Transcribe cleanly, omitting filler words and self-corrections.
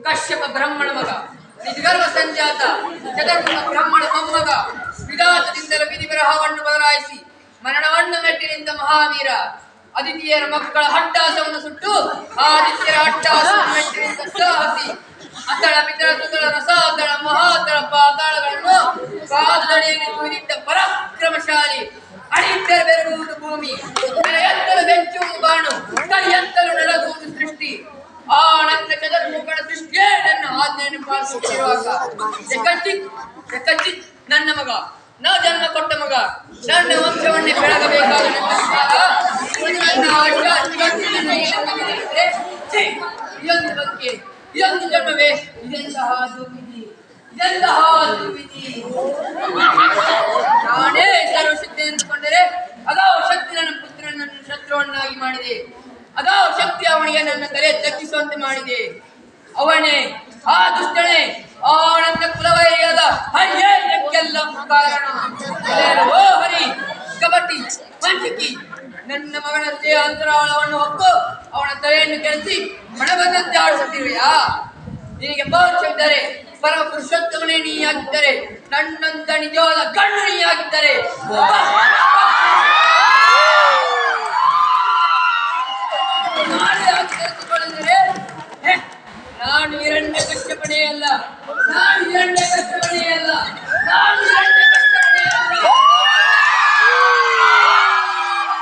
ಕಶ್ಯಪ ಬ್ರಹ್ಮಣ ಮಗ, ನಿಜಗರ್ವ ಸಂಜಾತ, ಚತುರ್ಮುಖ ಬ್ರಹ್ಮಣ ಮೊಮ್ಮಗ, ವಿಧಾತದಿಂದಲ ವಿಧಿವಿರಹವನ್ನು ಬದಲಾಯಿಸಿ ಮರಣವನ್ನು ಮೆಟ್ಟಿ ನಿಂತ ಮಹಾವೀರ, ಅದಿತಿಯರ ಮಕ್ಕಳ ಹಟ್ಟಾಸವನ್ನು ಸುಟ್ಟು ಆದಿತ್ಯರ ಹಟ್ಟಾಸವನ್ನು ಮೆಟ್ಟಿ ನಿಂತ ಸಾಹಸಿ, ಅತಳ ಪಿತಳ ಸುತಳ ರಸಾತಳ ಮಹಾತಳ ಪಾತಾಳಗಳನ್ನು ಪಾದದಡಿಯಲ್ಲಿ ತೂರಿದ್ದ ಪರಾಕ್ರಮಶಾಲಿ, ಅಡಿದ್ದರೆ ಬೆರಗುವುದು ಭೂಮಿ, ಎತ್ತಲು ಬೆಂಚುವುದು ಬಾಣು, ಕೈಯೆತ್ತಲು ನಡಗುವುದು ಸೃಷ್ಟಿ. ಆ ನನ್ನ ಚತುರ್ಮುಖಗಳ ಸೃಷ್ಟಿಯೇ ನನ್ನ ಆಜ್ಞೆಯನ್ನು ಪಾಲಿಸುತ್ತಿರುವಾಗ ಯಕಚಿತ್ ನನ್ನ ಮಗ, ನಾ ಜನ್ಮ ಕೊಟ್ಟ ಮಗ, ನನ್ನ ವಂಶವನ್ನೇ ಬೆಳಗಬೇಕಾದ ಇದೊಂದು ಬಗ್ಗೆ, ಇದೊಂದು ಜನ್ಮವೇ, ಇದೆಂತಹ ದುರ್ವಿಧಿ, ಇದೆಂತಹ ದುರ್ವಿಧಿ. ನಾನೇ ಸರ್ವಶಕ್ತಿ ಎಂದುಕೊಂಡರೆ ಅದೋ ಶಕ್ತಿ ನನ್ನ ಪುತ್ರನನ್ನು ಶತ್ರುವನ್ನಾಗಿ ಮಾಡಿದೆ, ಅದೋ ಶಕ್ತಿ ಅವನಿಗೆ ನನ್ನ ತಲೆ ತಗ್ಗಿಸುವಂತೆ ಮಾಡಿದೆ. ಅವನೇ ಆ ದುಷ್ಟನೇ, ಆ ನನ್ನ ಕುಲವೈರಿಯಾದ ಹಯ್ಯಕ್ಕೆಲ್ಲ ಕಾರಣ. ಓ ಹರಿ, ಕಬಡ್ಡಿ ಮಂಚಿಕಿ, ನನ್ನ ಮಗನ ದೇಹ ಅಂತರಾಳವನ್ನು ಹೊಕ್ಕು ಅವನ ತಲೆಯನ್ನು ಕೆಡಿಸಿ ಮಣಬಂದಂತೆ ಆಡಿಸುತ್ತಿರುವೆಯಾ? ನಿನಗೆ ಪೌರುಷವಿದ್ದರೆ, ಪರಮ ಪುರುಷೋತ್ತಮನೇ ನೀಯಾಗಿದ್ದರೆ, ನನ್ನಂತ ನಿಜವಾದ ಗಂಡು ನೀಯಾಗಿದ್ದರೆ ನಾನು ಹಿರಣ್ಯ ಕಶ್ಯಪನೇ ಅಲ್ಲ, ನಾನು ಹಿರಣ್ಯ